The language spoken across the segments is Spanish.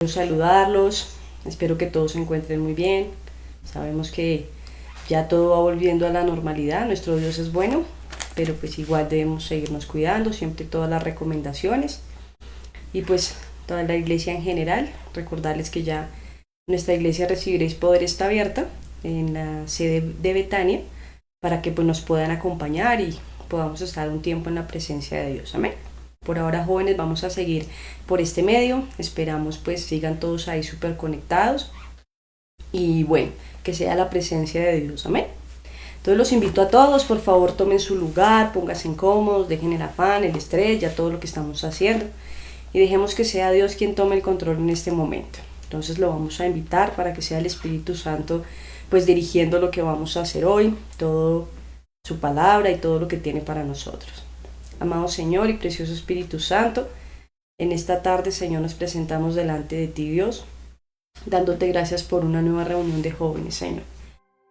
Quiero saludarlos, espero que todos se encuentren muy bien. Sabemos que ya todo va volviendo a la normalidad, nuestro Dios es bueno, pero pues igual debemos seguirnos cuidando, siempre todas las recomendaciones. Y pues toda la iglesia en general, recordarles que ya nuestra iglesia Recibiréis Poder está abierta en la sede de Betania para que pues nos puedan acompañar y podamos estar un tiempo en la presencia de Dios. Amén. Por ahora, jóvenes, vamos a seguir por este medio. Esperamos pues sigan todos ahí súper conectados. Y bueno, que sea la presencia de Dios. Amén. Entonces los invito a todos, por favor tomen su lugar, pónganse cómodos, dejen el afán, el estrés, ya todo lo que estamos haciendo. Y dejemos que sea Dios quien tome el control en este momento. Entonces lo vamos a invitar para que sea el Espíritu Santo pues dirigiendo lo que vamos a hacer hoy, todo su palabra y todo lo que tiene para nosotros. Amado Señor y precioso Espíritu Santo, en esta tarde, Señor, nos presentamos delante de ti, Dios, dándote gracias por una nueva reunión de jóvenes, Señor.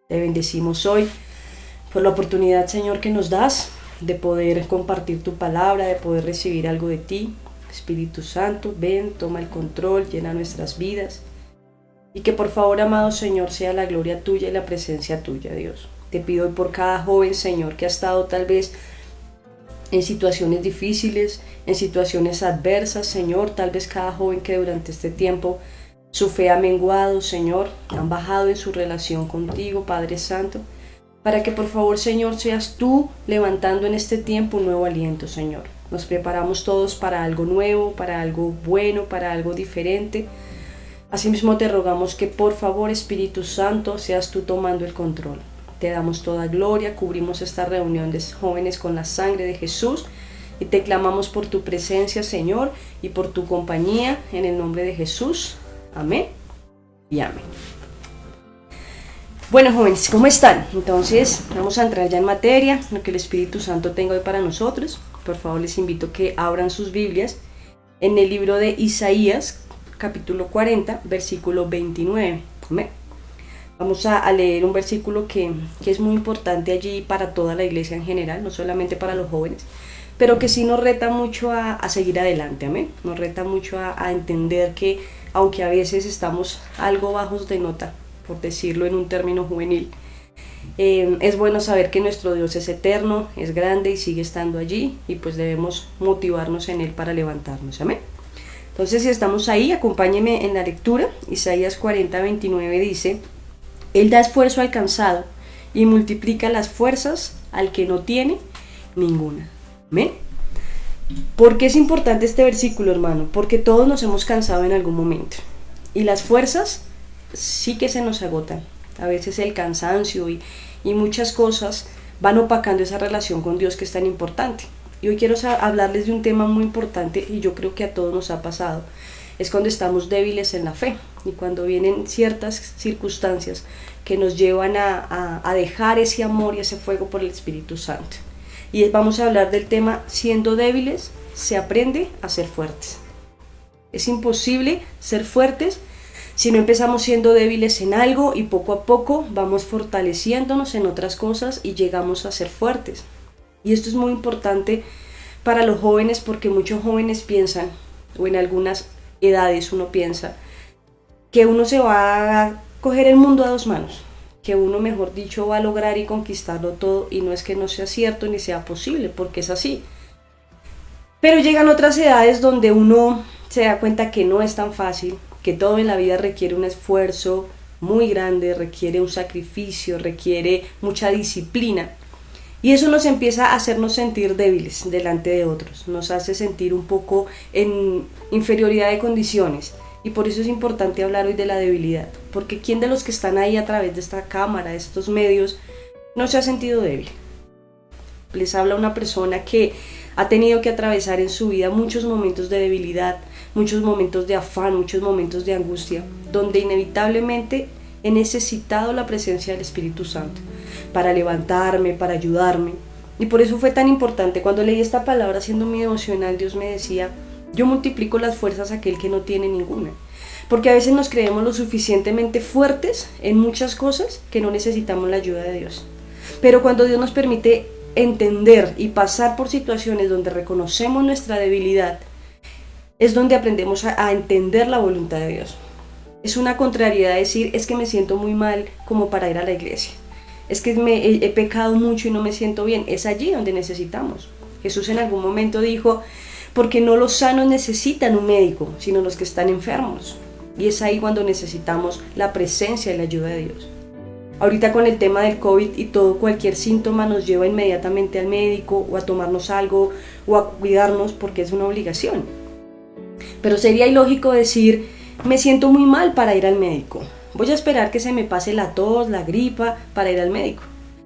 Te bendecimos hoy por la oportunidad, Señor, que nos das de poder compartir tu palabra, de poder recibir algo de ti. Espíritu Santo, ven, toma el control, llena nuestras vidas. Y que por favor, amado Señor, sea la gloria tuya y la presencia tuya, Dios. Te pido hoy por cada joven, Señor, que ha estado tal vez en situaciones difíciles, en situaciones adversas, Señor, tal vez cada joven que durante este tiempo su fe ha menguado, Señor, han bajado en su relación contigo, Padre Santo, para que por favor, Señor, seas tú levantando en este tiempo un nuevo aliento, Señor. Nos preparamos todos para algo nuevo, para algo bueno, para algo diferente. Asimismo te rogamos que por favor, Espíritu Santo, seas tú tomando el control. Te damos toda gloria, cubrimos esta reunión de jóvenes con la sangre de Jesús y te clamamos por tu presencia, Señor, y por tu compañía, en el nombre de Jesús. Amén y amén. Bueno, jóvenes, ¿cómo están? Entonces, vamos a entrar ya en materia, lo que el Espíritu Santo tenga hoy para nosotros. Por favor, les invito a que abran sus Biblias en el libro de Isaías, capítulo 40, versículo 29. Amén. Vamos a leer un versículo que es muy importante allí para toda la iglesia en general, no solamente para los jóvenes, pero que sí nos reta mucho a seguir adelante, amén. Nos reta mucho a entender que, aunque a veces estamos algo bajos de nota, por decirlo en un término juvenil, es bueno saber que nuestro Dios es eterno, es grande y sigue estando allí, y pues debemos motivarnos en Él para levantarnos, amén. Entonces, si estamos ahí, acompáñenme en la lectura. Isaías 40, 29 dice: Él da esfuerzo al cansado y multiplica las fuerzas al que no tiene ninguna. ¿Amén? ¿Por qué es importante este versículo, hermano? Porque todos nos hemos cansado en algún momento. Y las fuerzas sí que se nos agotan. A veces el cansancio y muchas cosas van opacando esa relación con Dios que es tan importante. Y hoy quiero hablarles de un tema muy importante y yo creo que a todos nos ha pasado. Es cuando estamos débiles en la fe y cuando vienen ciertas circunstancias que nos llevan a dejar ese amor y ese fuego por el Espíritu Santo. Y vamos a hablar del tema: siendo débiles se aprende a ser fuertes. Es imposible ser fuertes si no empezamos siendo débiles en algo y poco a poco vamos fortaleciéndonos en otras cosas y llegamos a ser fuertes. Y esto es muy importante para los jóvenes porque muchos jóvenes piensan, o en algunas edades uno piensa, que uno se va a coger el mundo a dos manos, que uno, mejor dicho, va a lograr y conquistarlo todo, y no es que no sea cierto ni sea posible, porque es así. Pero llegan otras edades donde uno se da cuenta que no es tan fácil, que todo en la vida requiere un esfuerzo muy grande, requiere un sacrificio, requiere mucha disciplina. Y eso nos empieza a hacernos sentir débiles delante de otros, nos hace sentir un poco en inferioridad de condiciones. Y por eso es importante hablar hoy de la debilidad, porque ¿quién de los que están ahí a través de esta cámara, de estos medios, no se ha sentido débil? Les habla una persona que ha tenido que atravesar en su vida muchos momentos de debilidad, muchos momentos de afán, muchos momentos de angustia, donde inevitablemente he necesitado la presencia del Espíritu Santo para levantarme, para ayudarme. Y por eso fue tan importante. Cuando leí esta palabra haciendo mi devocional, Dios me decía: yo multiplico las fuerzas a aquel que no tiene ninguna. Porque a veces nos creemos lo suficientemente fuertes en muchas cosas que no necesitamos la ayuda de Dios. Pero cuando Dios nos permite entender y pasar por situaciones donde reconocemos nuestra debilidad, es donde aprendemos a entender la voluntad de Dios. Es una contrariedad decir, es que me siento muy mal como para ir a la iglesia. Es que he pecado mucho y no me siento bien. Es allí donde necesitamos. Jesús en algún momento dijo, porque no los sanos necesitan un médico, sino los que están enfermos. Y es ahí cuando necesitamos la presencia y la ayuda de Dios. Ahorita con el tema del COVID y todo, cualquier síntoma nos lleva inmediatamente al médico o a tomarnos algo o a cuidarnos porque es una obligación. Pero sería ilógico decir, me siento muy mal para ir al médico. Voy a esperar que se me pase la tos, la gripa para ir al médico.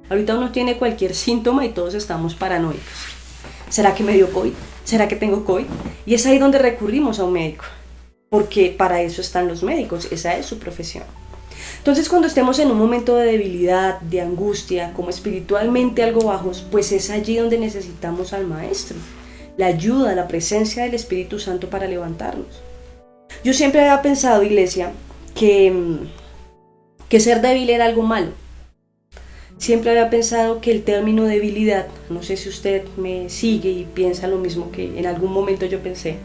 Ahorita uno tiene cualquier síntoma y todos estamos paranoicos. ¿Será que me dio COVID? ¿Será que tengo COVID? Y es ahí donde recurrimos a un médico. Porque para eso están los médicos, esa es su profesión. Entonces cuando estemos en un momento de debilidad, de angustia, como espiritualmente algo bajos, pues es allí donde necesitamos al Maestro, la ayuda, la presencia del Espíritu Santo para levantarnos. Yo siempre había pensado, iglesia, que ser débil era algo malo. Siempre había pensado que el término debilidad, no sé si usted me sigue y piensa lo mismo que en algún momento yo pensé,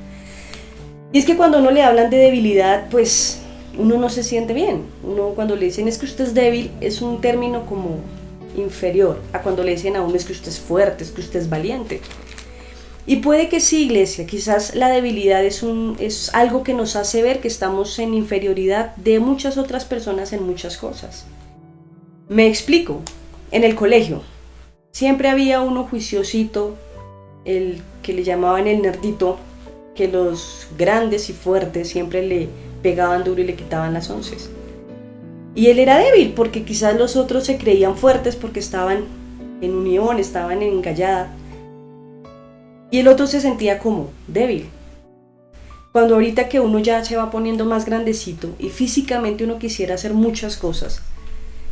y es que cuando uno le hablan de debilidad, pues uno no se siente bien. Uno cuando le dicen es que usted es débil, es un término como inferior a cuando le dicen a uno es que usted es fuerte, es que usted es valiente. Y puede que sí, iglesia, quizás la debilidad es algo que nos hace ver que estamos en inferioridad de muchas otras personas en muchas cosas. Me explico, en el colegio siempre había uno juiciosito, el que le llamaban el nerdito, que los grandes y fuertes siempre le pegaban duro y le quitaban las onces. Y él era débil porque quizás los otros se creían fuertes porque estaban en unión, estaban en gallada. Y el otro se sentía como débil. Cuando ahorita que uno ya se va poniendo más grandecito y físicamente uno quisiera hacer muchas cosas,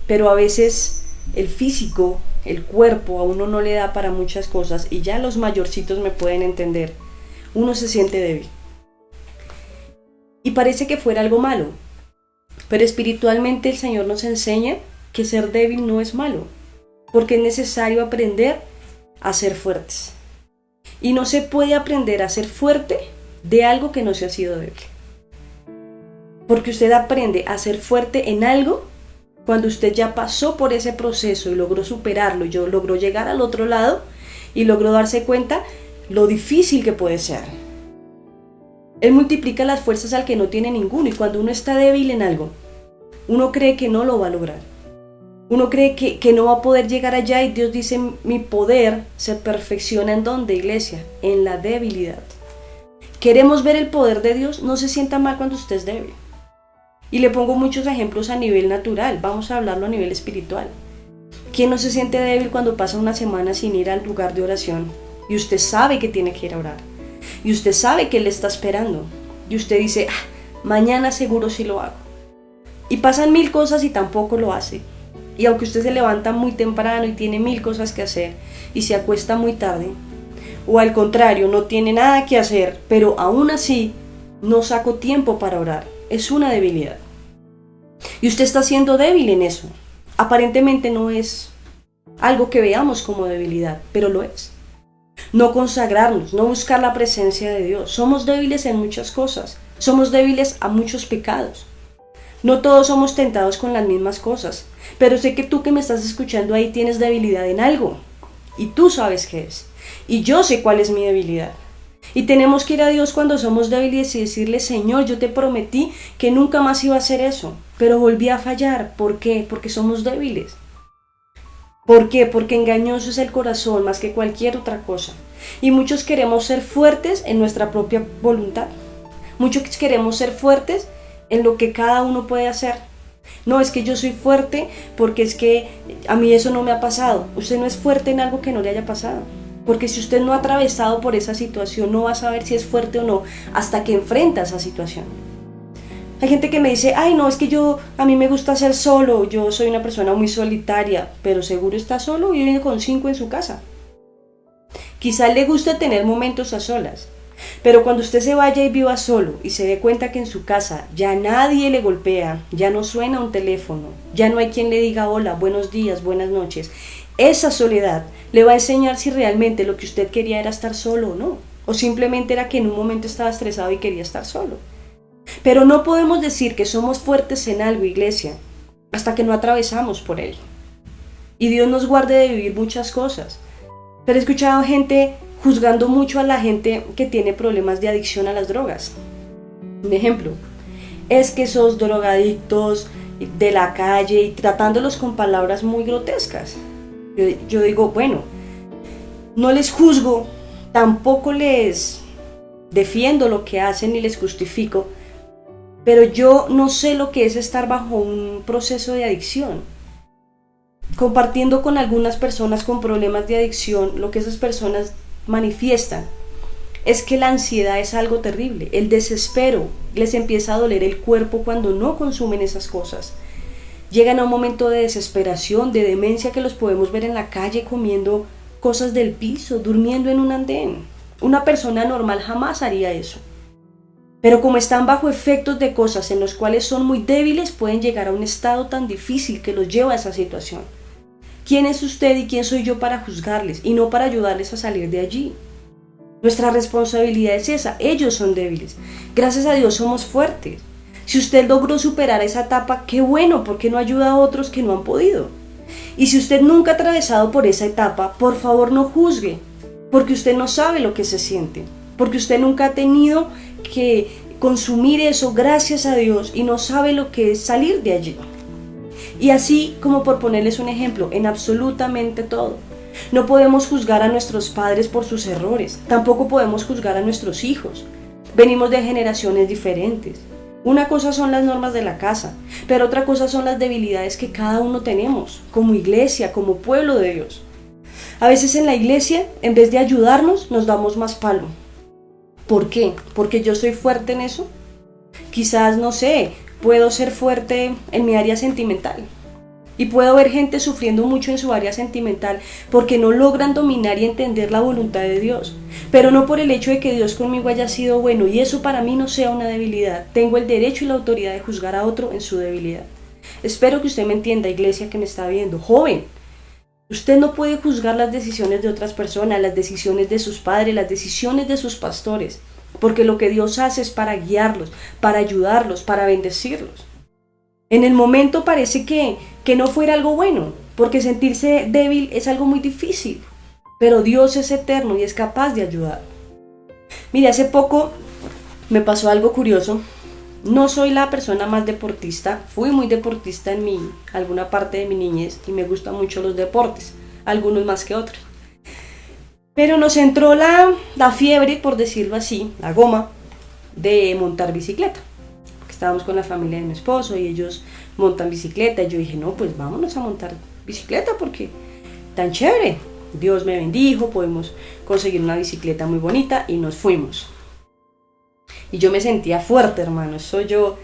pero a veces el físico, el cuerpo a uno no le da para muchas cosas y ya los mayorcitos me pueden entender, uno se siente débil. Y parece que fuera algo malo, pero espiritualmente el Señor nos enseña que ser débil no es malo, porque es necesario aprender a ser fuertes. Y no se puede aprender a ser fuerte de algo que no se ha sido débil. Porque usted aprende a ser fuerte en algo cuando usted ya pasó por ese proceso y logró superarlo, y logró llegar al otro lado y logró darse cuenta lo difícil que puede ser. Él multiplica las fuerzas al que no tiene ninguno, y cuando uno está débil en algo, uno cree que no lo va a lograr. Uno cree que no va a poder llegar allá, y Dios dice, mi poder se perfecciona ¿en dónde, iglesia? En la debilidad. ¿Queremos ver el poder de Dios? No se sienta mal cuando usted es débil. Y le pongo muchos ejemplos a nivel natural, vamos a hablarlo a nivel espiritual. ¿Quién no se siente débil cuando pasa una semana sin ir al lugar de oración? Y usted sabe que tiene que ir a orar. Y usted sabe que Él le está esperando. Y usted dice, mañana seguro sí lo hago. Y pasan 1000 cosas y tampoco lo hace. Y aunque usted se levanta muy temprano y tiene 1000 cosas que hacer y se acuesta muy tarde, o al contrario, no tiene nada que hacer, pero aún así no saco tiempo para orar, es una debilidad. Y usted está siendo débil en eso. Aparentemente no es algo que veamos como debilidad, pero lo es. No consagrarnos, no buscar la presencia de Dios. Somos débiles en muchas cosas, somos débiles a muchos pecados. No todos somos tentados con las mismas cosas, pero sé que tú que me estás escuchando ahí tienes debilidad en algo, y tú sabes qué es, y yo sé cuál es mi debilidad. Y tenemos que ir a Dios cuando somos débiles y decirle, Señor, yo te prometí que nunca más iba a hacer eso, pero volví a fallar. ¿Por qué? Porque somos débiles. ¿Por qué? Porque engañoso es el corazón más que cualquier otra cosa. Y muchos queremos ser fuertes en nuestra propia voluntad. Muchos queremos ser fuertes en lo que cada uno puede hacer. No, es que yo soy fuerte porque es que a mí eso no me ha pasado. Usted no es fuerte en algo que no le haya pasado. Porque si usted no ha atravesado por esa situación, no va a saber si es fuerte o no hasta que enfrenta esa situación. Hay gente que me dice, ay no, es que a mí me gusta ser solo, yo soy una persona muy solitaria, pero seguro está solo y vive con 5 en su casa. Quizá le guste tener momentos a solas, pero cuando usted se vaya y viva solo y se dé cuenta que en su casa ya nadie le golpea, ya no suena un teléfono, ya no hay quien le diga hola, buenos días, buenas noches, esa soledad le va a enseñar si realmente lo que usted quería era estar solo o no. o simplemente era que en un momento estaba estresado y quería estar solo. Pero no podemos decir que somos fuertes en algo, iglesia, hasta que no atravesamos por él. Y Dios nos guarde de vivir muchas cosas. Pero he escuchado gente juzgando mucho a la gente que tiene problemas de adicción a las drogas. Un ejemplo, es que esos drogadictos de la calle, y tratándolos con palabras muy grotescas. Yo digo, bueno, no les juzgo, tampoco les defiendo lo que hacen ni les justifico, pero yo no sé lo que es estar bajo un proceso de adicción. Compartiendo con algunas personas con problemas de adicción, lo que esas personas manifiestan es que la ansiedad es algo terrible, el desespero, les empieza a doler el cuerpo cuando no consumen esas cosas. Llegan a un momento de desesperación, de demencia, que los podemos ver en la calle comiendo cosas del piso, durmiendo en un andén. Una persona normal jamás haría eso. Pero como están bajo efectos de cosas en los cuales son muy débiles, pueden llegar a un estado tan difícil que los lleva a esa situación. ¿Quién es usted y quién soy yo para juzgarles y no para ayudarles a salir de allí? Nuestra responsabilidad es esa, ellos son débiles. Gracias a Dios somos fuertes. Si usted logró superar esa etapa, qué bueno, porque no ayuda a otros que no han podido. Y si usted nunca ha atravesado por esa etapa, por favor no juzgue, porque usted no sabe lo que se siente, porque usted nunca ha tenido que consumir eso, gracias a Dios, y no sabe lo que es salir de allí. Y así como por ponerles un ejemplo, en absolutamente todo. No podemos juzgar a nuestros padres por sus errores, tampoco podemos juzgar a nuestros hijos. Venimos de generaciones diferentes. Una cosa son las normas de la casa, pero otra cosa son las debilidades que cada uno tenemos, como iglesia, como pueblo de Dios. A veces en la iglesia, en vez de ayudarnos, nos damos más palo. ¿Por qué? ¿Porque yo soy fuerte en eso? Quizás, no sé, puedo ser fuerte en mi área sentimental. Y puedo ver gente sufriendo mucho en su área sentimental porque no logran dominar y entender la voluntad de Dios. Pero no por el hecho de que Dios conmigo haya sido bueno y eso para mí no sea una debilidad. Tengo el derecho y la autoridad de juzgar a otro en su debilidad. Espero que usted me entienda, iglesia que me está viendo. Joven, usted no puede juzgar las decisiones de otras personas, las decisiones de sus padres, las decisiones de sus pastores. Porque lo que Dios hace es para guiarlos, para ayudarlos, para bendecirlos. En el momento parece que no fuera algo bueno, porque sentirse débil es algo muy difícil, pero Dios es eterno y es capaz de ayudar. Mire, hace poco me pasó algo curioso. No soy la persona más deportista, fui muy deportista en alguna parte de mi niñez y me gustan mucho los deportes, algunos más que otros. Pero nos entró la fiebre, por decirlo así, la goma, de montar bicicleta. Estábamos con la familia de mi esposo y ellos montan bicicleta y yo dije, no, pues vámonos a montar bicicleta porque tan chévere. Dios me bendijo, podemos conseguir una bicicleta muy bonita y nos fuimos. Y yo me sentía fuerte, hermano. Eso yo,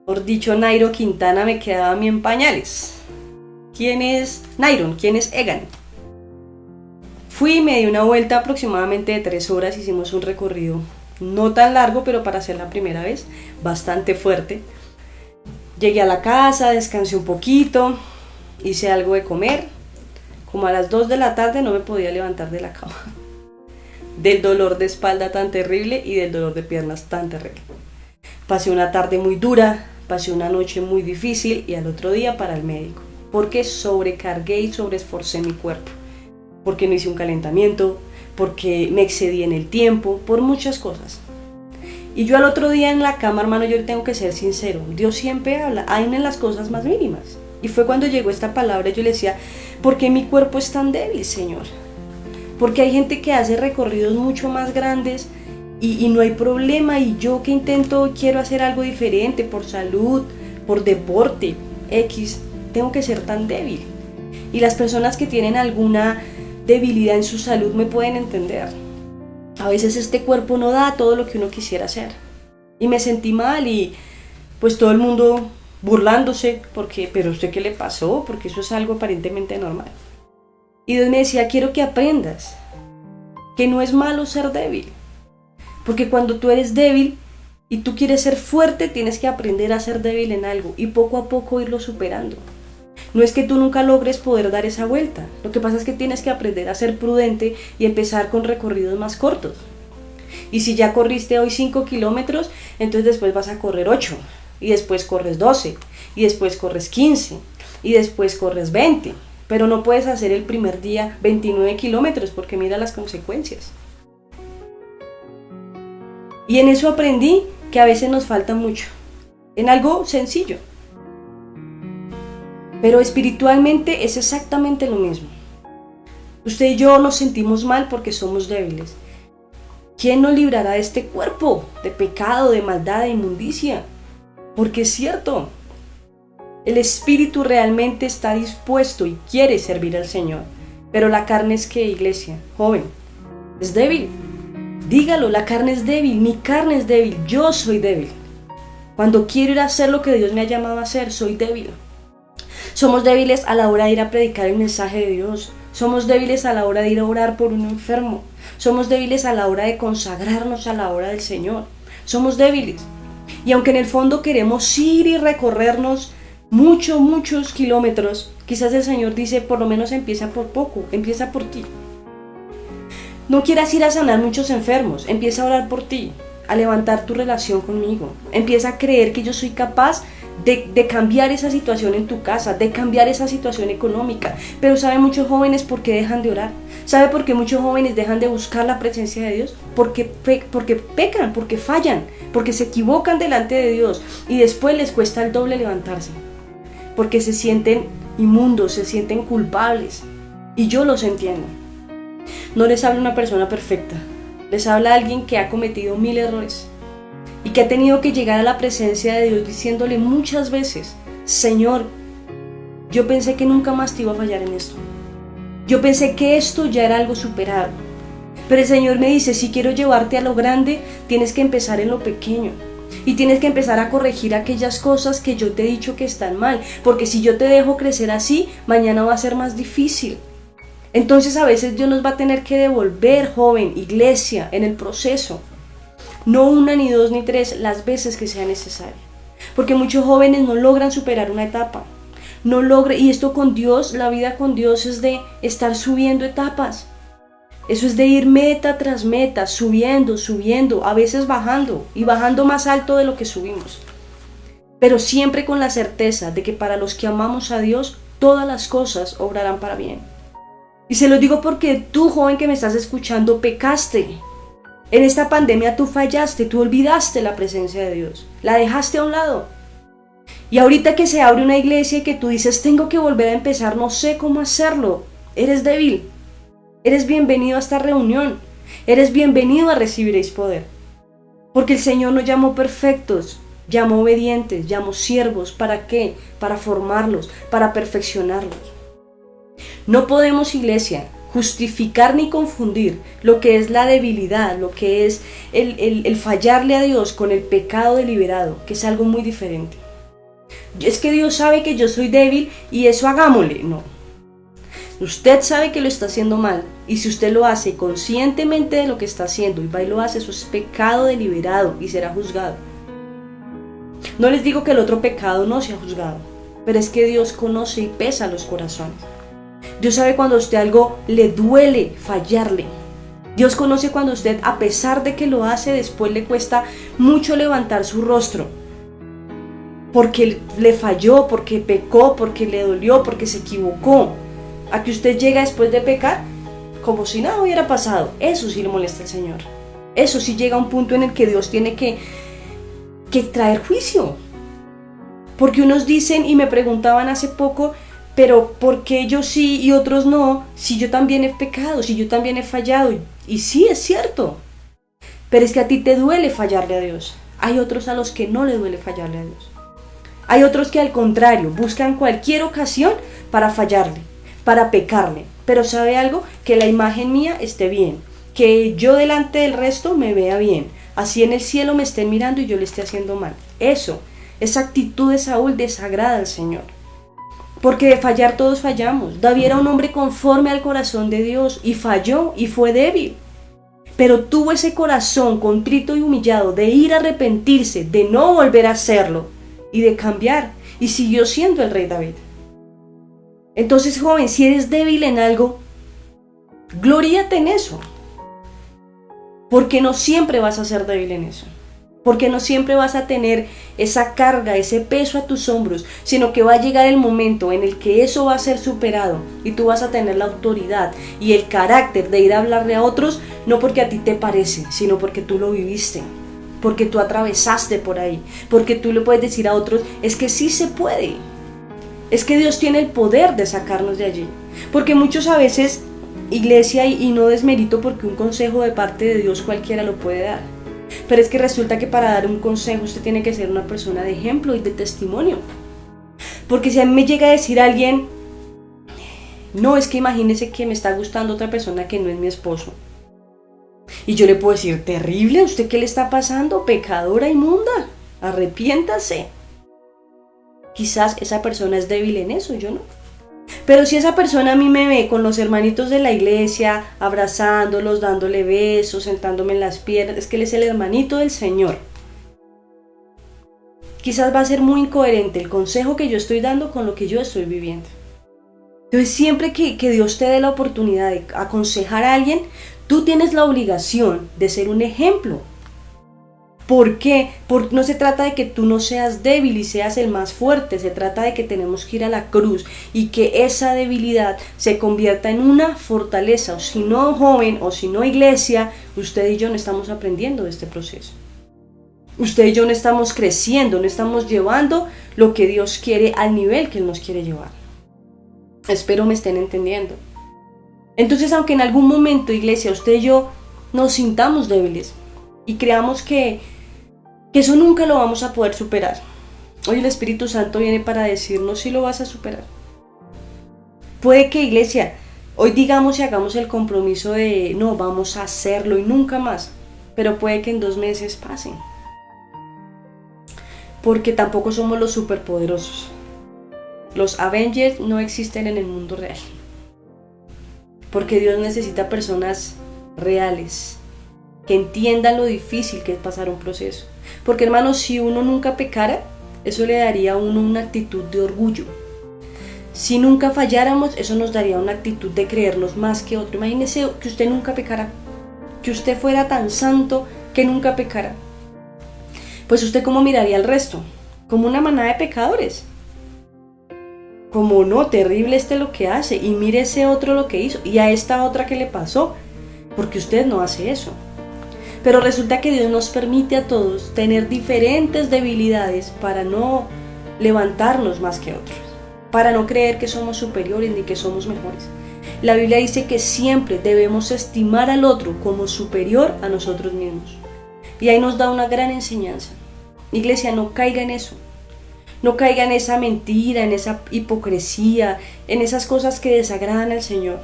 por dicho, Nairo Quintana me quedaba a mí en pañales. ¿Quién es Nairo? ¿Quién es Egan? Fui y me di una vuelta aproximadamente de 3 horas, hicimos un recorrido no tan largo, pero para hacer la primera vez, bastante fuerte. Llegué a la casa, descansé un poquito, hice algo de comer. Como a las 2 de la tarde no me podía levantar de la cama. Del dolor de espalda tan terrible y del dolor de piernas tan terrible. Pasé una tarde muy dura, pasé una noche muy difícil y al otro día para el médico. Porque sobrecargué y sobreesforcé mi cuerpo. Porque no hice un calentamiento, porque me excedí en el tiempo, por muchas cosas. Y yo al otro día en la cama, hermano, yo tengo que ser sincero, Dios siempre habla, aún en las cosas más mínimas. Y fue cuando llegó esta palabra, yo le decía, ¿por qué mi cuerpo es tan débil, Señor? Porque hay gente que hace recorridos mucho más grandes y no hay problema, y yo que quiero hacer algo diferente por salud, por deporte, X, tengo que ser tan débil. Y las personas que tienen alguna debilidad en su salud me pueden entender. A veces este cuerpo no da todo lo que uno quisiera hacer. Y me sentí mal y pues todo el mundo burlándose, pero ¿usted qué le pasó? Porque eso es algo aparentemente normal. Y Dios me decía, quiero que aprendas que no es malo ser débil. Porque cuando tú eres débil y tú quieres ser fuerte, tienes que aprender a ser débil en algo y poco a poco irlo superando. No es que tú nunca logres poder dar esa vuelta. Lo que pasa es que tienes que aprender a ser prudente y empezar con recorridos más cortos. Y si ya corriste hoy 5 kilómetros, entonces después vas a correr 8, y después corres 12, y después corres 15, y después corres 20. Pero no puedes hacer el primer día 29 kilómetros porque mira las consecuencias. Y en eso aprendí que a veces nos falta mucho, en algo sencillo. Pero espiritualmente es exactamente lo mismo. Usted y yo nos sentimos mal porque somos débiles. ¿Quién nos librará de este cuerpo de pecado, de maldad, de inmundicia? Porque es cierto, el espíritu realmente está dispuesto y quiere servir al Señor. Pero la carne es que, iglesia, joven, es débil. Dígalo, la carne es débil, mi carne es débil, yo soy débil. Cuando quiero ir a hacer lo que Dios me ha llamado a hacer, soy débil. Somos débiles a la hora de ir a predicar el mensaje de Dios. Somos débiles a la hora de ir a orar por un enfermo. Somos débiles a la hora de consagrarnos a la obra del Señor. Somos débiles. Y aunque en el fondo queremos ir y recorrernos muchos kilómetros, quizás el Señor dice, por lo menos empieza por poco, empieza por ti. No quieras ir a sanar muchos enfermos, empieza a orar por ti, a levantar tu relación conmigo. Empieza a creer que yo soy capaz de cambiar esa situación en tu casa, de cambiar esa situación económica. Pero ¿sabe muchos jóvenes por qué dejan de orar? ¿Sabe por qué muchos jóvenes dejan de buscar la presencia de Dios? Porque pecan, porque fallan, porque se equivocan delante de Dios y después les cuesta el doble levantarse. Porque se sienten inmundos, se sienten culpables. Y yo los entiendo. No les habla una persona perfecta, les habla alguien que ha cometido 1000 errores y que ha tenido que llegar a la presencia de Dios diciéndole muchas veces, Señor, yo pensé que nunca más te iba a fallar en esto. Yo pensé que esto ya era algo superado. Pero el Señor me dice, si quiero llevarte a lo grande, tienes que empezar en lo pequeño. Y tienes que empezar a corregir aquellas cosas que yo te he dicho que están mal. Porque si yo te dejo crecer así, mañana va a ser más difícil. Entonces a veces Dios nos va a tener que devolver, joven, iglesia, en el proceso. No 1, ni 2, ni 3, las veces que sea necesario. Porque muchos jóvenes no logran superar una etapa. Y esto con Dios, la vida con Dios es de estar subiendo etapas. Eso es de ir meta tras meta, subiendo, a veces bajando y bajando más alto de lo que subimos. Pero siempre con la certeza de que para los que amamos a Dios, todas las cosas obrarán para bien. Y se lo digo porque tú, joven que me estás escuchando, pecaste. En esta pandemia tú fallaste, tú olvidaste la presencia de Dios, la dejaste a un lado. Y ahorita que se abre una iglesia y que tú dices, tengo que volver a empezar, no sé cómo hacerlo, eres débil. Eres bienvenido a esta reunión, eres bienvenido a Recibiréis Poder. Porque el Señor nos llamó perfectos, llamó obedientes, llamó siervos. ¿Para qué? Para formarlos, para perfeccionarlos. No podemos, iglesia, justificar ni confundir lo que es la debilidad, lo que es el fallarle a Dios con el pecado deliberado, que es algo muy diferente. Es que Dios sabe que yo soy débil y eso hagámosle. No. Usted sabe que lo está haciendo mal y si usted lo hace conscientemente de lo que está haciendo y va y lo hace, eso es pecado deliberado y será juzgado. No les digo que el otro pecado no sea juzgado, pero es que Dios conoce y pesa los corazones. Dios sabe cuando a usted algo le duele fallarle. Dios conoce cuando a usted, a pesar de que lo hace, después le cuesta mucho levantar su rostro. Porque le falló, porque pecó, porque le dolió, porque se equivocó. A que usted llega después de pecar como si nada hubiera pasado. Eso sí le molesta al Señor. Eso sí llega a un punto en el que Dios tiene que traer juicio. Porque unos dicen, y me preguntaban hace poco, pero ¿por qué yo sí y otros no? Si yo también he pecado, si yo también he fallado. Y sí, es cierto. Pero es que a ti te duele fallarle a Dios. Hay otros a los que no le duele fallarle a Dios. Hay otros que al contrario, buscan cualquier ocasión para fallarle, para pecarle. Pero ¿sabe algo? Que la imagen mía esté bien, que yo delante del resto me vea bien, así en el cielo me estén mirando y yo le esté haciendo mal. Esa actitud de Saúl desagrada al Señor, porque de fallar todos fallamos. David era un hombre conforme al corazón de Dios y falló y fue débil, pero tuvo ese corazón contrito y humillado de ir a arrepentirse, de no volver a hacerlo y de cambiar, y siguió siendo el rey David. Entonces, joven, si eres débil en algo, gloríate en eso. Porque no siempre vas a ser débil en eso. Porque no siempre vas a tener esa carga, ese peso a tus hombros, sino que va a llegar el momento en el que eso va a ser superado y tú vas a tener la autoridad y el carácter de ir a hablarle a otros, no porque a ti te parece, sino porque tú lo viviste, porque tú atravesaste por ahí, porque tú le puedes decir a otros, es que sí se puede, es que Dios tiene el poder de sacarnos de allí. Porque muchos a veces, iglesia, y no desmerito porque un consejo de parte de Dios cualquiera lo puede dar, pero es que resulta que para dar un consejo usted tiene que ser una persona de ejemplo y de testimonio. Porque si a mí me llega a decir alguien, no, es que imagínese que me está gustando otra persona que no es mi esposo, y yo le puedo decir, terrible, ¿a usted qué le está pasando? Pecadora inmunda, arrepiéntase. Quizás esa persona es débil en eso, yo no. Pero si esa persona a mí me ve con los hermanitos de la iglesia, abrazándolos, dándole besos, sentándome en las piernas, es que él es el hermanito del Señor. Quizás va a ser muy incoherente el consejo que yo estoy dando con lo que yo estoy viviendo. Entonces siempre que Dios te dé la oportunidad de aconsejar a alguien, tú tienes la obligación de ser un ejemplo. ¿Por qué? Porque no se trata de que tú no seas débil y seas el más fuerte, se trata de que tenemos que ir a la cruz y que esa debilidad se convierta en una fortaleza. O si no, joven, o si no, iglesia, usted y yo no estamos aprendiendo de este proceso. Usted y yo no estamos creciendo, no estamos llevando lo que Dios quiere al nivel que Él nos quiere llevar. Espero me estén entendiendo. Entonces, aunque en algún momento, iglesia, usted y yo nos sintamos débiles y creamos que eso nunca lo vamos a poder superar, hoy el Espíritu Santo viene para decirnos si lo vas a superar. Puede que, iglesia, hoy digamos y hagamos el compromiso de no, vamos a hacerlo y nunca más, pero puede que en 2 meses pasen, porque tampoco somos los superpoderosos. Los Avengers no existen en el mundo real, porque Dios necesita personas reales que entiendan lo difícil que es pasar un proceso. Porque, hermanos, si uno nunca pecara, eso le daría a uno una actitud de orgullo. Si nunca falláramos, eso nos daría una actitud de creernos más que otro. Imagínese que usted nunca pecara, que usted fuera tan santo que nunca pecara. Pues usted ¿cómo miraría al resto? Como una manada de pecadores. Como no, terrible lo que hace, y mire ese otro lo que hizo, y a esta otra que le pasó, porque usted no hace eso. Pero resulta que Dios nos permite a todos tener diferentes debilidades para no levantarnos más que otros, para no creer que somos superiores ni que somos mejores. La Biblia dice que siempre debemos estimar al otro como superior a nosotros mismos. Y ahí nos da una gran enseñanza. Iglesia, no caiga en eso. No caiga en esa mentira, en esa hipocresía, en esas cosas que desagradan al Señor.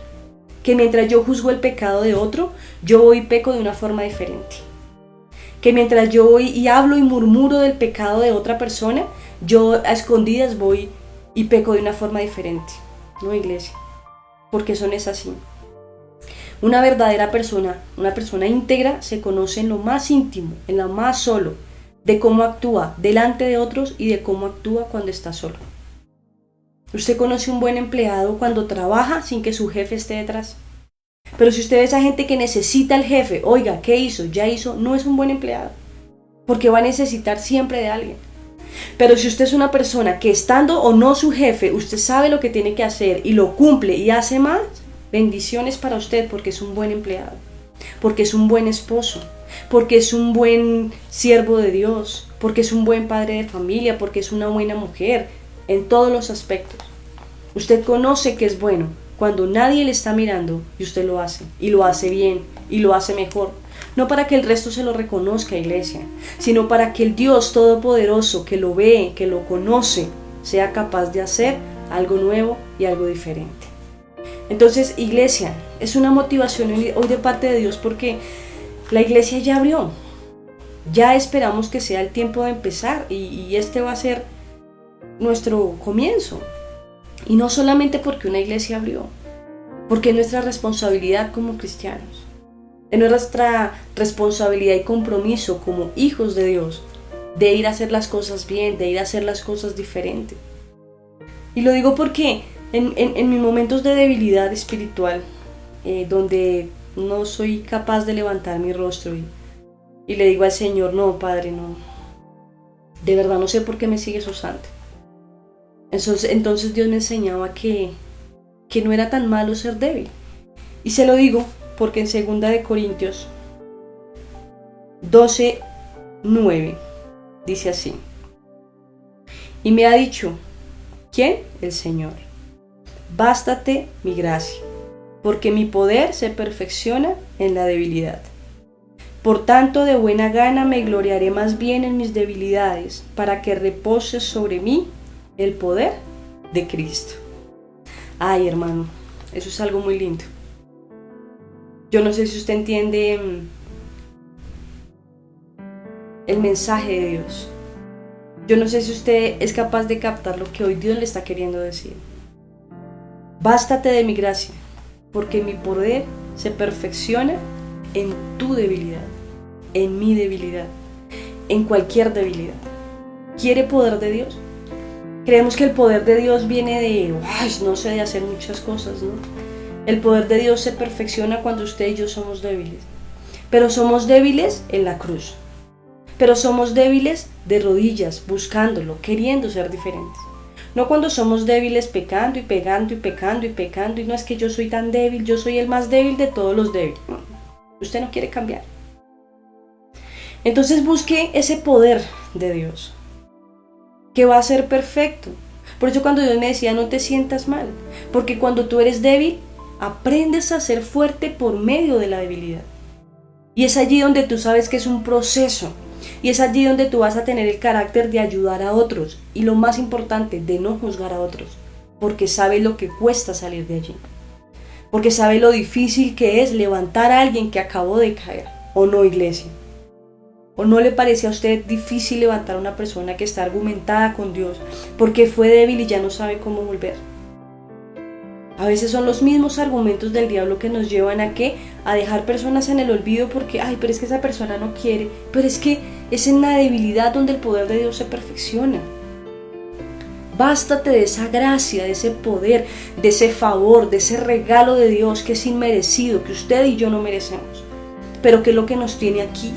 Que mientras yo juzgo el pecado de otro, yo voy y peco de una forma diferente. Que mientras yo voy y hablo y murmuro del pecado de otra persona, yo a escondidas voy y peco de una forma diferente. No, iglesia, porque eso no es así. Una verdadera persona, una persona íntegra, se conoce en lo más íntimo, en lo más solo, de cómo actúa delante de otros y de cómo actúa cuando está solo. Usted conoce un buen empleado cuando trabaja sin que su jefe esté detrás. Pero si usted ve a esa gente que necesita al jefe, oiga, ¿qué hizo? Ya hizo, no es un buen empleado, porque va a necesitar siempre de alguien. Pero si usted es una persona que estando o no su jefe, usted sabe lo que tiene que hacer y lo cumple y hace más, bendiciones para usted, porque es un buen empleado, porque es un buen esposo, porque es un buen siervo de Dios, porque es un buen padre de familia, porque es una buena mujer, en todos los aspectos. Usted conoce que es bueno cuando nadie le está mirando y usted lo hace, y lo hace bien, y lo hace mejor. No para que el resto se lo reconozca, iglesia, sino para que el Dios Todopoderoso que lo ve, que lo conoce, sea capaz de hacer algo nuevo y algo diferente. Entonces, iglesia, es una motivación hoy de parte de Dios porque la iglesia ya abrió. Ya esperamos que sea el tiempo de empezar y este va a ser nuestro comienzo. Y no solamente porque una iglesia abrió, porque es nuestra responsabilidad como cristianos, es nuestra responsabilidad y compromiso como hijos de Dios, de ir a hacer las cosas bien, de ir a hacer las cosas diferentes. Y lo digo porque en mis momentos de debilidad espiritual, donde no soy capaz de levantar mi rostro y le digo al Señor, no, Padre, no, de verdad no sé por qué me sigues usando. Entonces Dios me enseñaba que no era tan malo ser débil. Y se lo digo porque en 2 Corintios 12:9 dice así: y me ha dicho, ¿quién? El Señor, bástate mi gracia, porque mi poder se perfecciona en la debilidad. Por tanto, de buena gana me gloriaré más bien en mis debilidades, para que repose sobre mí el poder de Cristo. Ay, hermano, eso es algo muy lindo. Yo no sé si usted entiende el mensaje de Dios. Yo no sé si usted es capaz de captar lo que hoy Dios le está queriendo decir. Bástate de mi gracia, porque mi poder se perfecciona en tu debilidad, en mi debilidad, en cualquier debilidad. ¿Quiere poder de Dios? Creemos que el poder de Dios viene de, no sé, de hacer muchas cosas, ¿no? El poder de Dios se perfecciona cuando usted y yo somos débiles. Pero somos débiles en la cruz. Pero somos débiles de rodillas, buscándolo, queriendo ser diferentes. No cuando somos débiles pecando y pecando y pecando y pecando, y no es que yo soy tan débil, yo soy el más débil de todos los débiles. No, usted no quiere cambiar. Entonces busque ese poder de Dios, que va a ser perfecto. Por eso cuando Dios me decía, no te sientas mal, porque cuando tú eres débil, aprendes a ser fuerte por medio de la debilidad. Y es allí donde tú sabes que es un proceso. Y es allí donde tú vas a tener el carácter de ayudar a otros. Y lo más importante, de no juzgar a otros. Porque sabes lo que cuesta salir de allí. Porque sabes lo difícil que es levantar a alguien que acabó de caer. ¿O no, iglesia? ¿O no le parece a usted difícil levantar a una persona que está argumentada con Dios porque fue débil y ya no sabe cómo volver? A veces son los mismos argumentos del diablo que nos llevan a ¿qué? A dejar personas en el olvido porque, pero es que esa persona no quiere. Pero es que es en la debilidad donde el poder de Dios se perfecciona. Bástate de esa gracia, de ese poder, de ese favor, de ese regalo de Dios que es inmerecido, que usted y yo no merecemos. Pero que es lo que nos tiene aquí.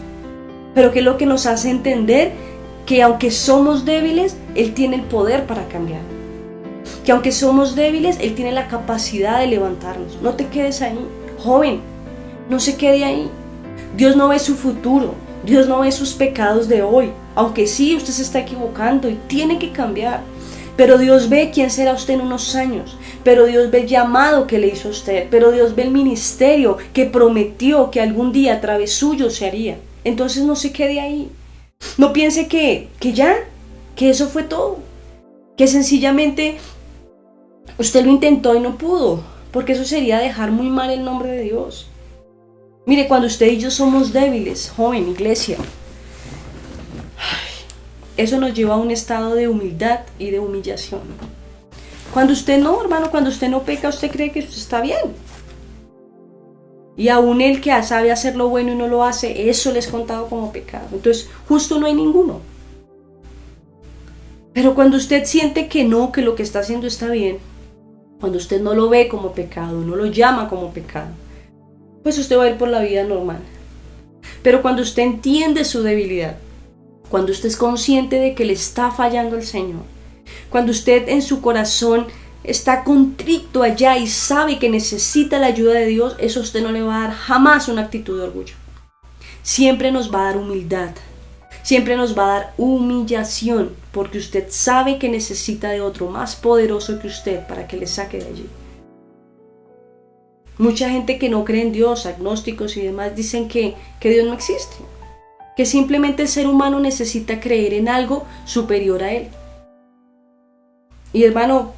Pero que es lo que nos hace entender que aunque somos débiles, Él tiene el poder para cambiar. Que aunque somos débiles, Él tiene la capacidad de levantarnos. No te quedes ahí, joven, no se quede ahí. Dios no ve su futuro, Dios no ve sus pecados de hoy. Aunque sí, usted se está equivocando y tiene que cambiar. Pero Dios ve quién será usted en unos años. Pero Dios ve el llamado que le hizo a usted. Pero Dios ve el ministerio que prometió que algún día a través suyo se haría. Entonces no se quede ahí. No piense que eso fue todo. Que sencillamente usted lo intentó y no pudo. Porque eso sería dejar muy mal el nombre de Dios. Mire, cuando usted y yo somos débiles, joven, iglesia, eso nos lleva a un estado de humildad y de humillación. Cuando usted no, hermano, cuando usted no peca, usted cree que usted está bien. Y aún el que sabe hacer lo bueno y no lo hace, eso le es contado como pecado. Entonces, justo no hay ninguno. Pero cuando usted siente que no, que lo que está haciendo está bien, cuando usted no lo ve como pecado, no lo llama como pecado, pues usted va a ir por la vida normal. Pero cuando usted entiende su debilidad, cuando usted es consciente de que le está fallando el Señor, cuando usted en su corazón está contrito allá y sabe que necesita la ayuda de Dios, eso a usted no le va a dar jamás una actitud de orgullo. Siempre nos va a dar humildad, siempre nos va a dar humillación, porque usted sabe que necesita de otro más poderoso que usted para que le saque de allí. Mucha gente que no cree en Dios, agnósticos y demás, dicen que Dios no existe, que simplemente el ser humano necesita creer en algo superior a él. Y hermano,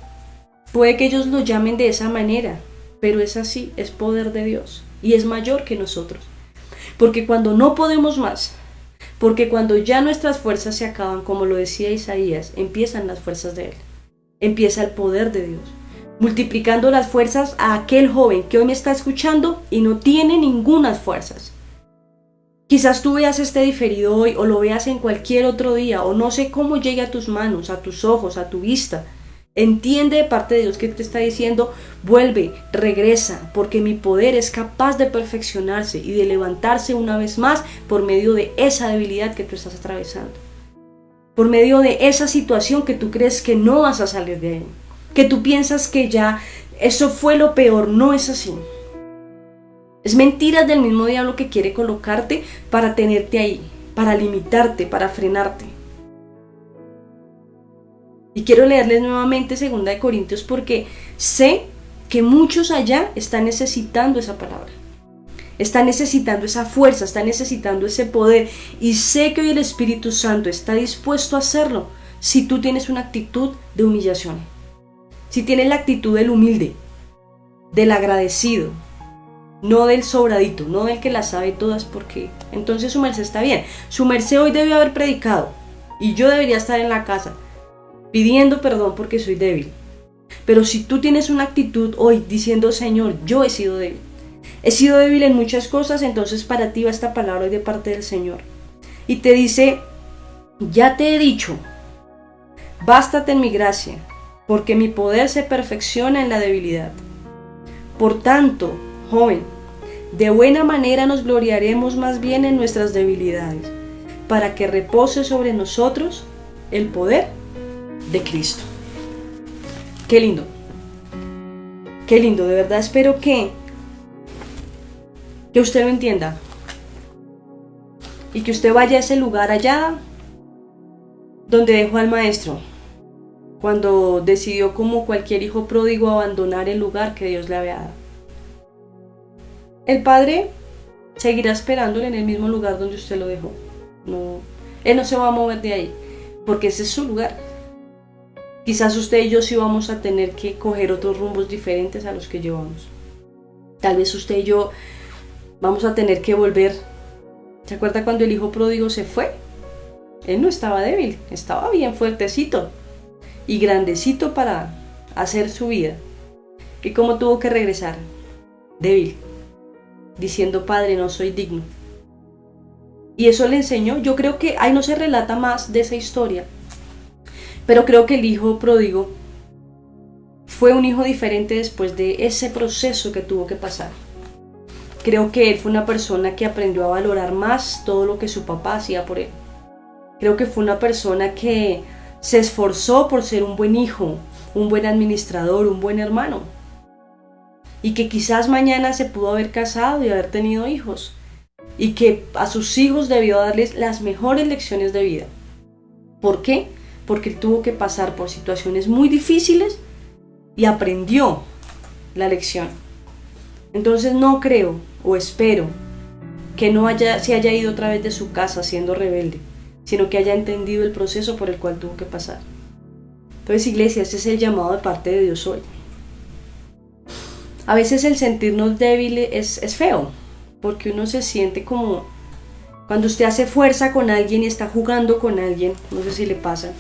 puede que ellos lo llamen de esa manera, pero es así, es poder de Dios y es mayor que nosotros. Porque cuando no podemos más, porque cuando ya nuestras fuerzas se acaban, como lo decía Isaías, empiezan las fuerzas de Él, empieza el poder de Dios, multiplicando las fuerzas a aquel joven que hoy me está escuchando y no tiene ninguna fuerzas. Quizás tú veas este diferido hoy o lo veas en cualquier otro día o no sé cómo llegue a tus manos, a tus ojos, a tu vista. Entiende de parte de Dios que te está diciendo, vuelve, regresa, porque mi poder es capaz de perfeccionarse y de levantarse una vez más por medio de esa debilidad que tú estás atravesando. Por medio de esa situación que tú crees que no vas a salir de ahí. Que tú piensas que ya eso fue lo peor, no es así. Es mentiras del mismo diablo que quiere colocarte para tenerte ahí, para limitarte, para frenarte. Y quiero leerles nuevamente 2 Corintios porque sé que muchos allá están necesitando esa palabra. Están necesitando esa fuerza, están necesitando ese poder. Y sé que hoy el Espíritu Santo está dispuesto a hacerlo si tú tienes una actitud de humillación. Si tienes la actitud del humilde, del agradecido, no del sobradito, no del que las sabe todas, porque entonces su merced está bien. Su merced hoy debió haber predicado y yo debería estar en la casa pidiendo perdón porque soy débil. Pero si tú tienes una actitud hoy diciendo, Señor, yo he sido débil en muchas cosas, entonces para ti va esta palabra hoy de parte del Señor. Y te dice, ya te he dicho, bástate en mi gracia, porque mi poder se perfecciona en la debilidad. Por tanto, joven, de buena manera nos gloriaremos más bien en nuestras debilidades, para que repose sobre nosotros el poder de Cristo. Qué lindo, de verdad espero que usted lo entienda y que usted vaya a ese lugar allá donde dejó al maestro, cuando decidió como cualquier hijo pródigo abandonar el lugar que Dios le había dado. El Padre seguirá esperándole en el mismo lugar donde usted lo dejó. Él no se va a mover de ahí, porque ese es su lugar. Quizás usted y yo sí vamos a tener que coger otros rumbos diferentes a los que llevamos. Tal vez usted y yo vamos a tener que volver. ¿Se acuerda cuando el hijo pródigo se fue? Él no estaba débil, estaba bien fuertecito y grandecito para hacer su vida. ¿Y cómo tuvo que regresar? Débil, diciendo, Padre, no soy digno. Y eso le enseñó. Yo creo que ahí no se relata más de esa historia, pero creo que el hijo pródigo fue un hijo diferente después de ese proceso que tuvo que pasar. Creo que él fue una persona que aprendió a valorar más todo lo que su papá hacía por él. Creo que fue una persona que se esforzó por ser un buen hijo, un buen administrador, un buen hermano. Y que quizás mañana se pudo haber casado y haber tenido hijos. Y que a sus hijos debió darles las mejores lecciones de vida. ¿Por qué? Porque él tuvo que pasar por situaciones muy difíciles y aprendió la lección. Entonces no creo o espero que se haya ido otra vez de su casa siendo rebelde, sino que haya entendido el proceso por el cual tuvo que pasar. Entonces, iglesia, ese es el llamado de parte de Dios hoy. A veces el sentirnos débiles es feo, porque uno se siente como cuando usted hace fuerza con alguien y está jugando con alguien, no sé si le pasa,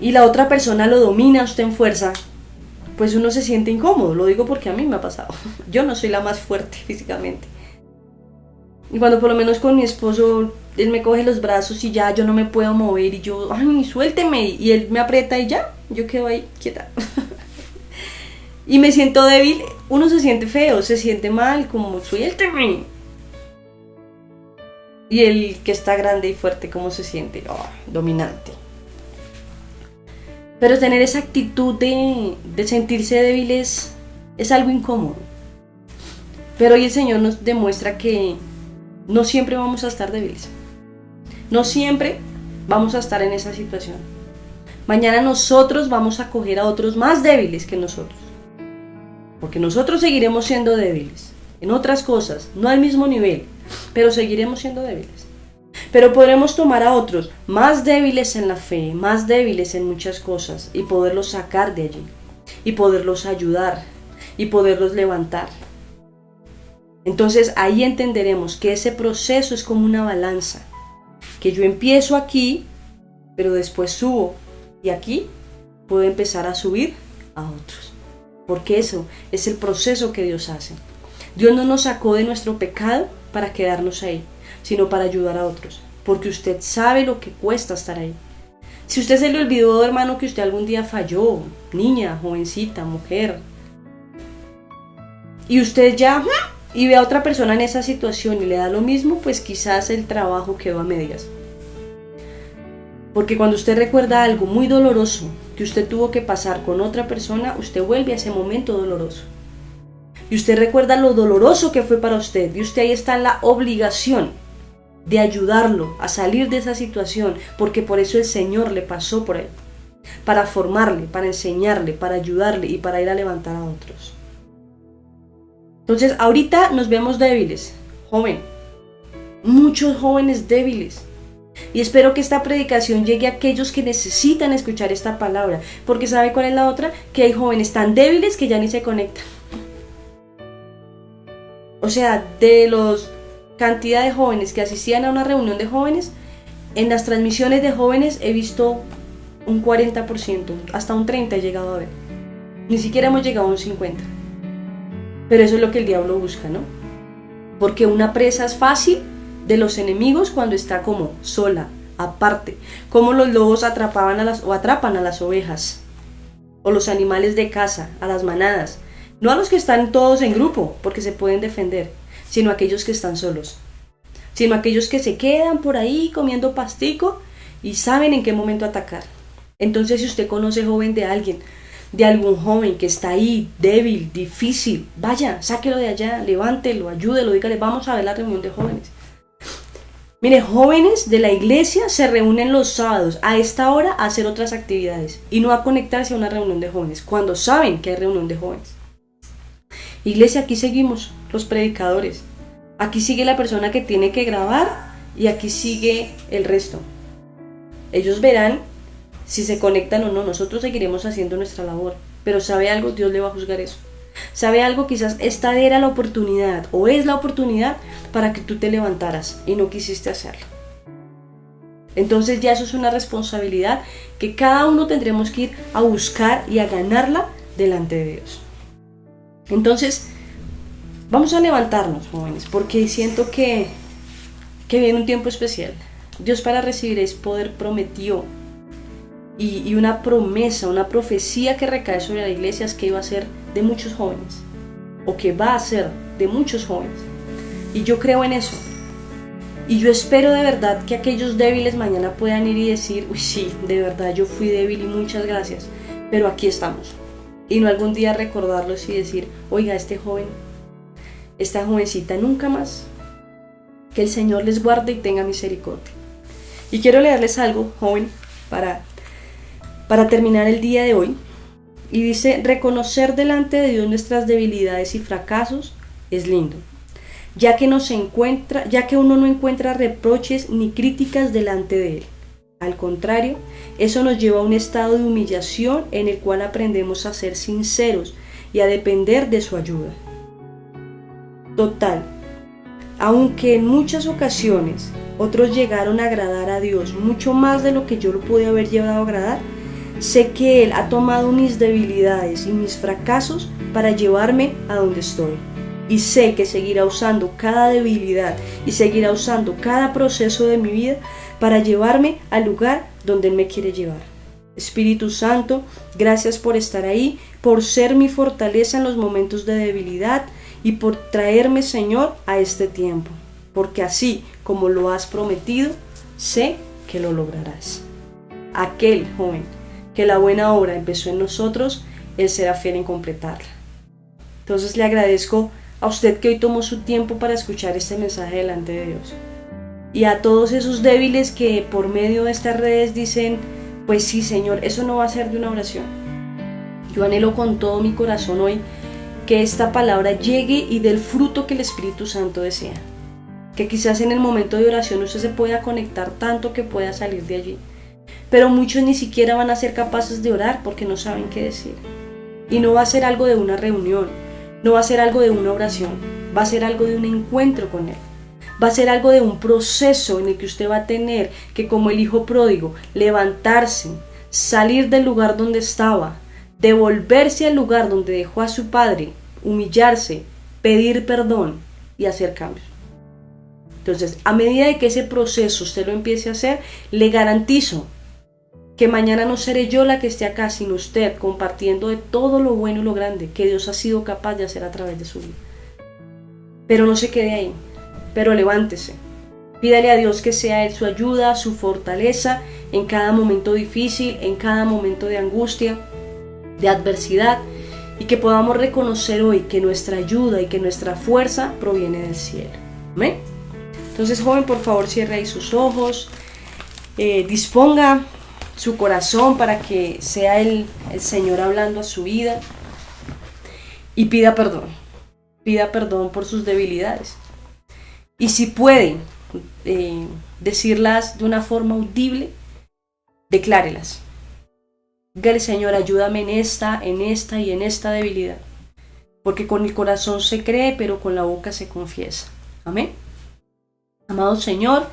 y la otra persona lo domina a usted en fuerza, pues uno se siente incómodo. Lo digo porque a mí me ha pasado. Yo no soy la más fuerte físicamente. Y cuando por lo menos con mi esposo, él me coge los brazos y ya yo no me puedo mover y yo, ay, suélteme, y él me aprieta y ya, yo quedo ahí quieta. Y me siento débil, uno se siente feo, se siente mal, como suélteme. Y el que está grande y fuerte, ¿cómo se siente? Oh, dominante. Pero tener esa actitud de sentirse débil es algo incómodo. Pero hoy el Señor nos demuestra que no siempre vamos a estar débiles. No siempre vamos a estar en esa situación. Mañana nosotros vamos a coger a otros más débiles que nosotros. Porque nosotros seguiremos siendo débiles en otras cosas, no al mismo nivel, pero seguiremos siendo débiles. Pero podremos tomar a otros más débiles en la fe, más débiles en muchas cosas, y poderlos sacar de allí, y poderlos ayudar, y poderlos levantar. Entonces ahí entenderemos que ese proceso es como una balanza, que yo empiezo aquí, pero después subo, y aquí puedo empezar a subir a otros. Porque eso es el proceso que Dios hace. Dios no nos sacó de nuestro pecado para quedarnos ahí, sino para ayudar a otros, porque usted sabe lo que cuesta estar ahí. Si Si usted se le olvidó, hermano, que usted algún día falló, niña, jovencita, mujer, y usted ya y ve a otra persona en esa situación y le da lo mismo, pues quizás el trabajo quedó a medias. Porque cuando usted recuerda algo muy doloroso que usted tuvo que pasar con otra persona, usted vuelve a ese momento doloroso. Y usted recuerda lo doloroso que fue para usted, y usted ahí está en la obligación de ayudarlo a salir de esa situación, porque por eso el Señor le pasó por él, para formarle, para enseñarle, para ayudarle y para ir a levantar a otros. Entonces, ahorita nos vemos débiles, joven, muchos jóvenes débiles. Y espero que esta predicación llegue a aquellos que necesitan escuchar esta palabra, porque ¿sabe cuál es la otra? Que hay jóvenes tan débiles que ya ni se conectan. O sea, de los cantidad de jóvenes que asistían a una reunión de jóvenes, en las transmisiones de jóvenes he visto un 40%, hasta un 30% he llegado a ver. Ni siquiera hemos llegado a un 50%. Pero eso es lo que el diablo busca, ¿no? Porque una presa es fácil de los enemigos cuando está como sola, aparte. Como los lobos atrapan a las ovejas, o los animales de caza, a las manadas. No a los que están todos en grupo, porque se pueden defender, sino a aquellos que están solos. Sino a aquellos que se quedan por ahí comiendo pastico y saben en qué momento atacar. Entonces, si usted conoce, joven, de alguien, de algún joven que está ahí, débil, difícil, vaya, sáquelo de allá, levántelo, ayúdelo, dígale, vamos a ver la reunión de jóvenes. Mire, jóvenes de la iglesia se reúnen los sábados a esta hora a hacer otras actividades y no a conectarse a una reunión de jóvenes, cuando saben que hay reunión de jóvenes. Iglesia, aquí seguimos los predicadores, aquí sigue la persona que tiene que grabar y aquí sigue el resto. Ellos verán si se conectan o no, nosotros seguiremos haciendo nuestra labor, pero ¿sabe algo? Dios le va a juzgar eso. ¿Sabe algo? Quizás esta era la oportunidad o es la oportunidad para que tú te levantaras y no quisiste hacerlo. Entonces ya eso es una responsabilidad que cada uno tendremos que ir a buscar y a ganarla delante de Dios. Entonces, vamos a levantarnos, jóvenes, porque siento que viene un tiempo especial. Dios para recibir es poder prometió y una promesa, una profecía que recae sobre la iglesia es que iba a ser de muchos jóvenes, o que va a ser de muchos jóvenes. Y yo creo en eso. Y yo espero de verdad que aquellos débiles mañana puedan ir y decir, uy sí, de verdad yo fui débil y muchas gracias, pero aquí estamos. Y no algún día recordarlos y decir, oiga, este joven, esta jovencita nunca más. Que el Señor les guarde y tenga misericordia. Y quiero leerles algo, joven, para terminar el día de hoy. Y dice, reconocer delante de Dios nuestras debilidades y fracasos es lindo, ya que uno no encuentra reproches ni críticas delante de Él. Al contrario, eso nos lleva a un estado de humillación en el cual aprendemos a ser sinceros y a depender de su ayuda. Total, aunque en muchas ocasiones otros llegaron a agradar a Dios mucho más de lo que yo lo pude haber llevado a agradar, sé que Él ha tomado mis debilidades y mis fracasos para llevarme a donde estoy. Y sé que seguirá usando cada debilidad y seguirá usando cada proceso de mi vida para llevarme al lugar donde Él me quiere llevar. Espíritu Santo, gracias por estar ahí, por ser mi fortaleza en los momentos de debilidad y por traerme, Señor, a este tiempo. Porque así como lo has prometido, sé que lo lograrás. Aquel joven que la buena obra empezó en nosotros, Él será fiel en completarla. Entonces le agradezco a usted que hoy tomó su tiempo para escuchar este mensaje delante de Dios. Y a todos esos débiles que por medio de estas redes dicen, pues sí, Señor, eso no va a ser de una oración. Yo anhelo con todo mi corazón hoy que esta palabra llegue y dé el fruto que el Espíritu Santo desea. Que quizás en el momento de oración usted se pueda conectar tanto que pueda salir de allí. Pero muchos ni siquiera van a ser capaces de orar porque no saben qué decir. Y no va a ser algo de una reunión, no va a ser algo de una oración, va a ser algo de un encuentro con Él. Va a ser algo de un proceso en el que usted va a tener que, como el hijo pródigo, levantarse, salir del lugar donde estaba, devolverse al lugar donde dejó a su padre, humillarse, pedir perdón y hacer cambios. Entonces, a medida de que ese proceso usted lo empiece a hacer, le garantizo que mañana no seré yo la que esté acá, sino usted, compartiendo de todo lo bueno y lo grande que Dios ha sido capaz de hacer a través de su vida. Pero no se quede ahí, pero levántese. Pídale a Dios que sea Él su ayuda, su fortaleza en cada momento difícil, en cada momento de angustia, de adversidad, y que podamos reconocer hoy que nuestra ayuda y que nuestra fuerza proviene del cielo. ¿Amén? Entonces, joven, por favor, cierre ahí sus ojos, disponga su corazón para que sea el Señor hablando a su vida y pida perdón por sus debilidades. Y si puede decirlas de una forma audible, declárelas. Dígale: Señor, ayúdame en esta y en esta debilidad. Porque con el corazón se cree, pero con la boca se confiesa. Amén. Amado Señor,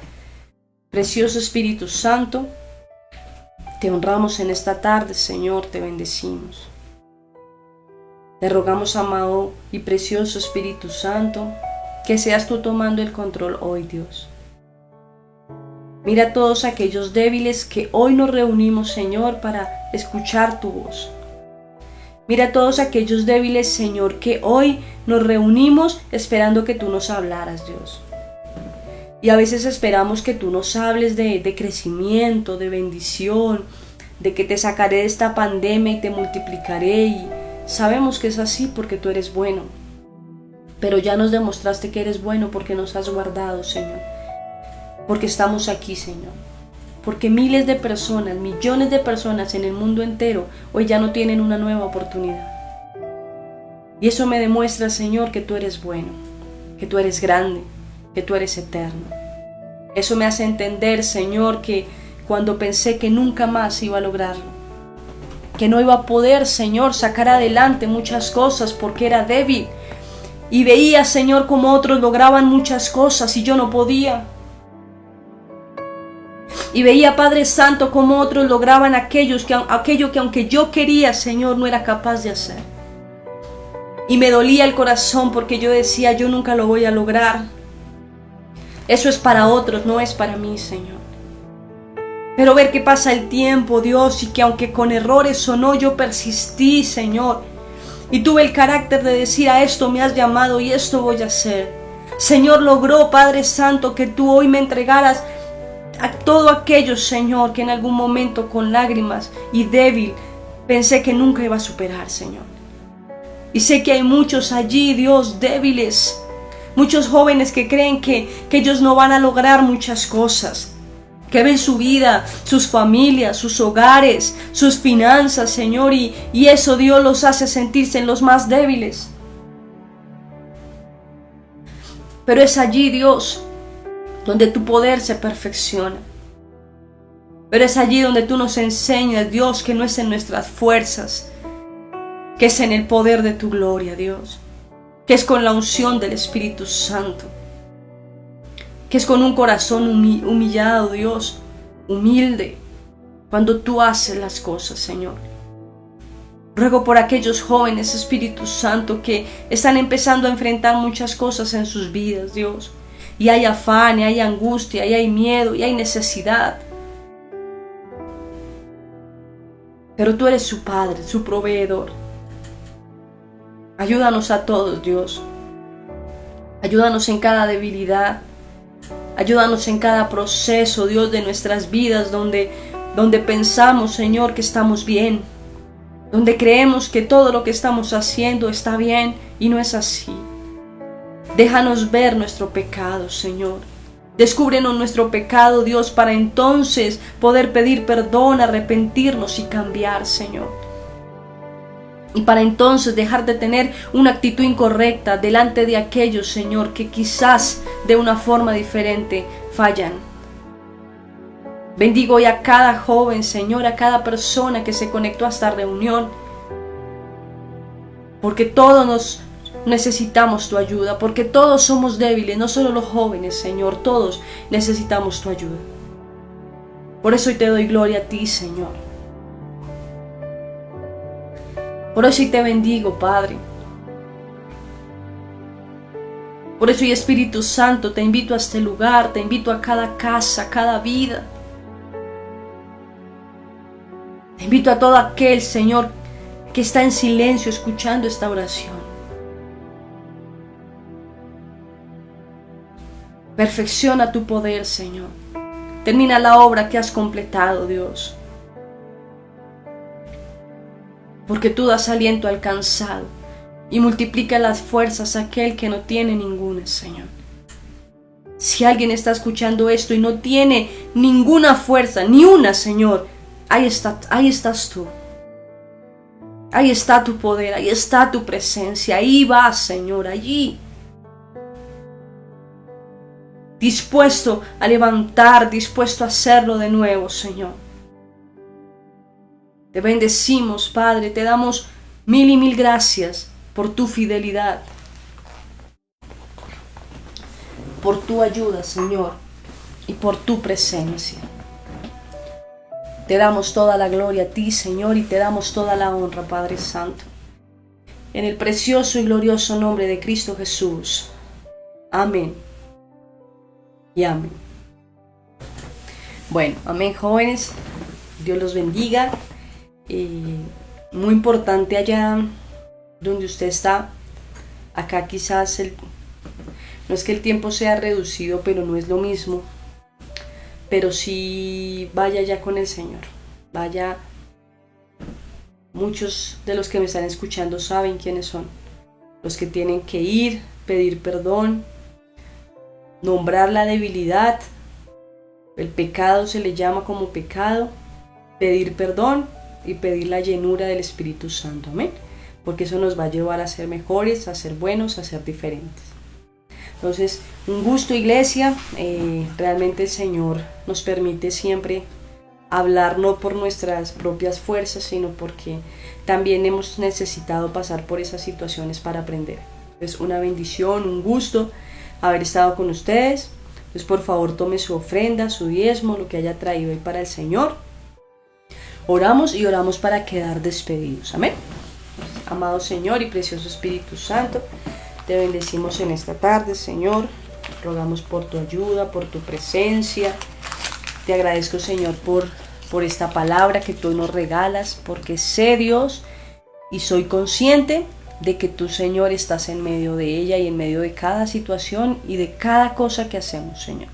precioso Espíritu Santo, te honramos en esta tarde, Señor, te bendecimos. Te rogamos, amado y precioso Espíritu Santo, que seas tú tomando el control hoy, Dios. Mira a todos aquellos débiles que hoy nos reunimos, Señor, para escuchar tu voz. Mira a todos aquellos débiles, Señor, que hoy nos reunimos esperando que tú nos hablaras, Dios. Y a veces esperamos que tú nos hables de crecimiento, de bendición, de que te sacaré de esta pandemia y te multiplicaré. Y sabemos que es así porque tú eres bueno. Pero ya nos demostraste que eres bueno porque nos has guardado, Señor. Porque estamos aquí, Señor. Porque miles de personas, millones de personas en el mundo entero hoy ya no tienen una nueva oportunidad. Y eso me demuestra, Señor, que tú eres bueno, que tú eres grande, que tú eres eterno. Eso me hace entender, Señor, que cuando pensé que nunca más iba a lograrlo, que no iba a poder, Señor, sacar adelante muchas cosas porque era débil, y veía, Señor, como otros lograban muchas cosas y yo no podía. Y veía, Padre Santo, como otros lograban aquello que aunque yo quería, Señor, no era capaz de hacer. Y me dolía el corazón porque yo decía: yo nunca lo voy a lograr. Eso es para otros, no es para mí, Señor. Pero ver que pasa el tiempo, Dios, y que aunque con errores o no, yo persistí, Señor. Y tuve el carácter de decir: a esto me has llamado y esto voy a hacer. Señor, logró, Padre Santo, que tú hoy me entregaras a todo aquello, Señor, que en algún momento con lágrimas y débil pensé que nunca iba a superar, Señor. Y sé que hay muchos allí, Dios, débiles, muchos jóvenes que creen que ellos no van a lograr muchas cosas, que ven su vida, sus familias, sus hogares, sus finanzas, Señor, y eso, Dios, los hace sentirse en los más débiles. Pero es allí, Dios, donde tu poder se perfecciona. Pero es allí donde tú nos enseñas, Dios, que no es en nuestras fuerzas, que es en el poder de tu gloria, Dios, que es con la unción del Espíritu Santo, que es con un corazón humillado, Dios, humilde, cuando tú haces las cosas, Señor. Ruego por aquellos jóvenes, Espíritu Santo, que están empezando a enfrentar muchas cosas en sus vidas, Dios. Y hay afán, y hay angustia, y hay miedo, y hay necesidad. Pero tú eres su Padre, su proveedor. Ayúdanos a todos, Dios. Ayúdanos en cada debilidad. Ayúdanos en cada proceso, Dios, de nuestras vidas, donde pensamos, Señor, que estamos bien. Donde creemos que todo lo que estamos haciendo está bien y no es así. Déjanos ver nuestro pecado, Señor. Descúbrenos nuestro pecado, Dios, para entonces poder pedir perdón, arrepentirnos y cambiar, Señor. Y para entonces dejar de tener una actitud incorrecta delante de aquellos, Señor, que quizás de una forma diferente fallan. Bendigo hoy a cada joven, Señor, a cada persona que se conectó a esta reunión. Porque todos nos necesitamos tu ayuda, porque todos somos débiles, no solo los jóvenes, Señor, todos necesitamos tu ayuda. Por eso hoy te doy gloria a ti, Señor. Por eso hoy te bendigo, Padre. Por eso hoy, Espíritu Santo, te invito a este lugar, te invito a cada casa, a cada vida. Invito a todo aquel, Señor, que está en silencio escuchando esta oración. Perfecciona tu poder, Señor. Termina la obra que has completado, Dios. Porque tú das aliento al cansado y multiplica las fuerzas a aquel que no tiene ninguna, Señor. Si alguien está escuchando esto y no tiene ninguna fuerza, ni una, Señor, ahí estás tú. Ahí está tu poder, ahí está tu presencia, ahí vas, Señor, allí. Dispuesto a levantar, dispuesto a hacerlo de nuevo, Señor. Te bendecimos, Padre, te damos mil y mil gracias por tu fidelidad, por tu ayuda, Señor, y por tu presencia. Te damos toda la gloria a ti, Señor, y te damos toda la honra, Padre Santo. En el precioso y glorioso nombre de Cristo Jesús. Amén. Y amén. Bueno, amén, jóvenes. Dios los bendiga. Muy importante allá donde usted está. Acá quizás no es que el tiempo sea reducido, pero no es lo mismo. Pero sí vaya ya con el Señor. Vaya. Muchos de los que me están escuchando saben quiénes son. Los que tienen que ir, pedir perdón, nombrar la debilidad. El pecado se le llama como pecado. Pedir perdón y pedir la llenura del Espíritu Santo. Amén. Porque eso nos va a llevar a ser mejores, a ser buenos, a ser diferentes. Entonces, un gusto, iglesia. Realmente el Señor nos permite siempre hablar no por nuestras propias fuerzas, sino porque también hemos necesitado pasar por esas situaciones para aprender. Es una bendición, un gusto haber estado con ustedes. Entonces, por favor, tome su ofrenda, su diezmo, lo que haya traído hoy para el Señor. Oramos y oramos para quedar despedidos. Amén. Amado Señor y precioso Espíritu Santo, te bendecimos en esta tarde, Señor. Rogamos por tu ayuda, por tu presencia. Te agradezco, Señor, por esta palabra que tú nos regalas, porque sé, Dios, y soy consciente de que tú, Señor, estás en medio de ella y en medio de cada situación y de cada cosa que hacemos, Señor.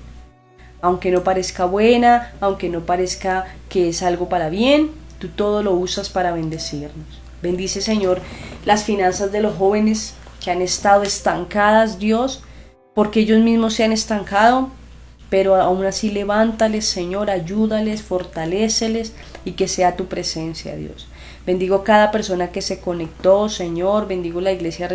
Aunque no parezca buena, aunque no parezca que es algo para bien, tú todo lo usas para bendecirnos. Bendice, Señor, las finanzas de los jóvenes que han estado estancadas, Dios, porque ellos mismos se han estancado, pero aún así levántales, Señor, ayúdales, fortaléceles y que sea tu presencia, Dios. Bendigo cada persona que se conectó, Señor, bendigo la iglesia